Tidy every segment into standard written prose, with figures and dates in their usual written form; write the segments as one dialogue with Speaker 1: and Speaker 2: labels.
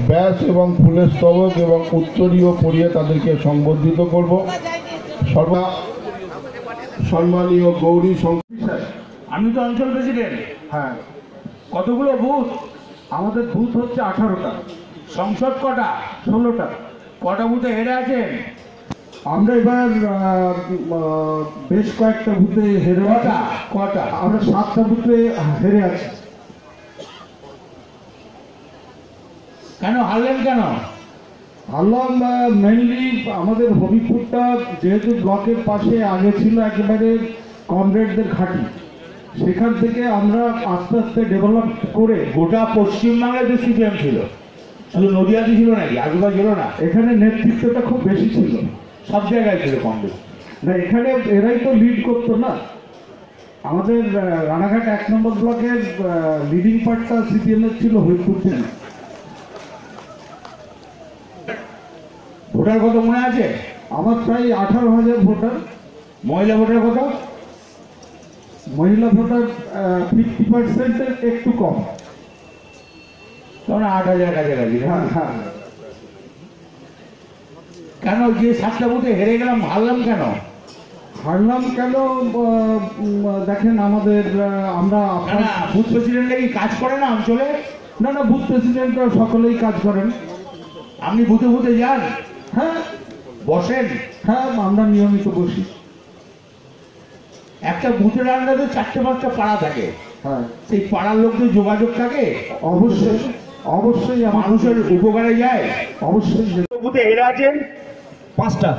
Speaker 1: ব্যাস এবং ফুলের স্তবক এবং উত্তরীয় পরিয়ে তাদেরকে সংবর্ধিত করব। সম্মানীয় গৌরী
Speaker 2: আমি তো অঞ্চল প্রেসিডেন্ট।
Speaker 1: হ্যাঁ,
Speaker 2: কতগুলো বুথ?
Speaker 1: আমাদের বুথ হচ্ছে 18টা।
Speaker 2: সংসদ কটা?
Speaker 1: 16টা।
Speaker 2: কটা বুথে হেরে আছেন?
Speaker 1: আমরা এবার বেশ কয়েকটা বুথে হেরে
Speaker 2: কটা? কটা?
Speaker 1: আমরা 7টা বুথে হেরে আছি।
Speaker 2: কেন হারলেন কেন?
Speaker 1: হারলাম মেনলি আমাদের হবিপুরটা যেহেতু ব্লকের পাশে আগে ছিল একেবারে কমরেডদের ঘাঁটি, সেখান থেকে আমরা আস্তে আস্তে ডেভেলপ করে
Speaker 2: গোটা পশ্চিমবাংলায় তো সিপিএম ছিল, শুধু নদিয়াতে ছিল নাকি? আজুবাজু ছিল না?
Speaker 1: এখানে নেতৃত্বটা খুব বেশি ছিল,
Speaker 2: সব জায়গায় ছিল কংগ্রেস।
Speaker 1: না এখানে এরাই তো লিড করতো না। আমাদের রানাঘাট 1 নম্বর ব্লকের লিডিং পার্টটা সিপিএম এর ছিল হবিপুর থেকে।
Speaker 2: ভোটার কত মনে আছে?
Speaker 1: আমার প্রায় 18,000 ভোটার।
Speaker 2: মহিলা ভোটার কত?
Speaker 1: মহিলা ভোটার 50%-এর একটু কম।
Speaker 2: তখন 8,000 কাছাকাছি।
Speaker 1: হ্যাঁ হ্যাঁ।
Speaker 2: কেন যে 7টা বুথে হেরে গেলাম, হারলাম কেন?
Speaker 1: হারলাম কেন? দেখেন আমাদের আমরা
Speaker 2: না, বুথ প্রেসিডেন্টরা কি কাজ করে না অঞ্চলে?
Speaker 1: না না, বুথ প্রেসিডেন্টরা সকলেই কাজ করেন।
Speaker 2: আপনি বুথে বুথে যান?
Speaker 1: হ্যাঁ
Speaker 2: বসেন?
Speaker 1: হ্যাঁ, আমরা নিয়মিত বসি।
Speaker 2: একটা বুথের আন্ডারে 4-5টা পাড়া থাকে,
Speaker 1: হ্যাঁ,
Speaker 2: সেই পাড়ার লোকদের যোগাযোগ থাকে।
Speaker 1: অবশ্যই অবশ্যই
Speaker 2: মানুষের উপকারে যায়।
Speaker 1: অবশ্যই।
Speaker 2: বুথে হেরে আছেন?
Speaker 3: 5টা।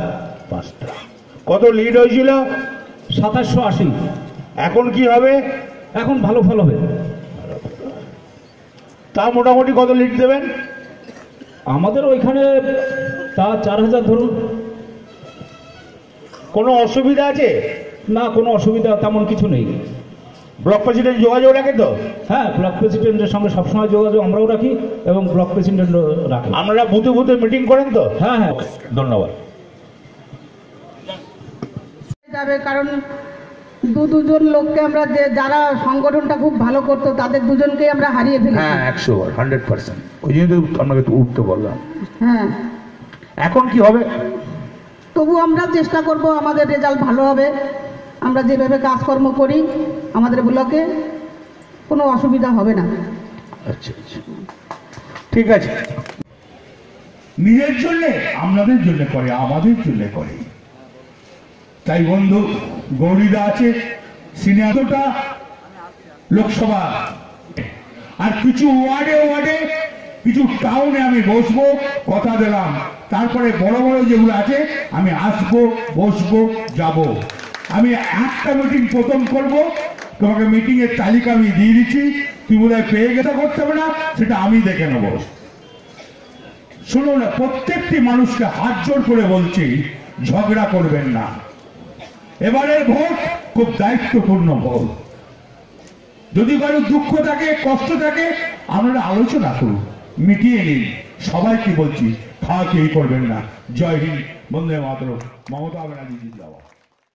Speaker 2: কত লিড হয়েছিল?
Speaker 3: 2780।
Speaker 2: এখন কি হবে?
Speaker 3: এখন ভালো ফল হবে।
Speaker 2: তা মোটামুটি কত লিড দেবেন?
Speaker 3: আমাদের ওইখানে তা 4000 ধরুন।
Speaker 2: কোনো অসুবিধা আছে?
Speaker 3: না, কোনো অসুবিধা তেমন কিছু নেই।
Speaker 2: ব্লক প্রেসিডেন্ট যোগাযোগ রাখে তো?
Speaker 3: হ্যাঁ, ব্লক প্রেসিডেন্টের সঙ্গে সবসময় যোগাযোগ আমরাও রাখি এবং ব্লক প্রেসিডেন্টও রাখি।
Speaker 2: আপনারা বুথে বুথে মিটিং করেন তো?
Speaker 3: হ্যাঁ হ্যাঁ,
Speaker 2: ধন্যবাদ।
Speaker 4: যাবে, কারণ দুজন লোককে আমরা যারা সংগঠনটা খুব ভালো করতো তাদের দুজনকেই আমরা হারিয়ে ফেলেছি।
Speaker 2: হ্যাঁ, 100% ওই জন্য তো আপনাকে উঠতে বললাম।
Speaker 4: হ্যাঁ,
Speaker 2: এখন কি হবে?
Speaker 4: তবু আমরা চেষ্টা করব, আমাদের রেজাল্ট ভালো হবে। আমরা যেভাবে কাজকর্ম করি আমাদের ব্লকে কোনো অসুবিধা হবে না।
Speaker 2: আচ্ছা আচ্ছা, ঠিক আছে। নিজের জন্য, আপনাদের জন্য করে, আমাদের জন্য করে। তাই বন্ধু গৌরীদা আছে সিনিয়রটা লোকসভা, আর কিছু ওয়ার্ডে কিছু টাউনে আমি বসবো, কথা দিলাম। তারপরে বড় বড় যেগুলো আছে আমি আসবো, বসবো, যাব। আমি একটা মিটিং প্রথম করব, তোমাকে মিটিং এর তালিকা আমি দিয়ে দিচ্ছি, তুমি বোধহয় পেয়ে গেছে, করতে হবে না, সেটা আমি দেখে নেব। শুনুন, প্রত্যেকটি মানুষকে হাত জোর করে বলছি, ঝগড়া করবেন না। এবারের ভোট খুব দায়িত্বপূর্ণ ভোট। যদি কারো দুঃখ থাকে, কষ্ট থাকে, আপনারা আলোচনা করুন, মিটিয়ে নিন। সবাইকে বলছি, খাওয়া খেয়ে করবেন না। জয় হিন্দ, বন্দে মাতরম, মমতা ব্যানার্জি জিন্দাবাদ।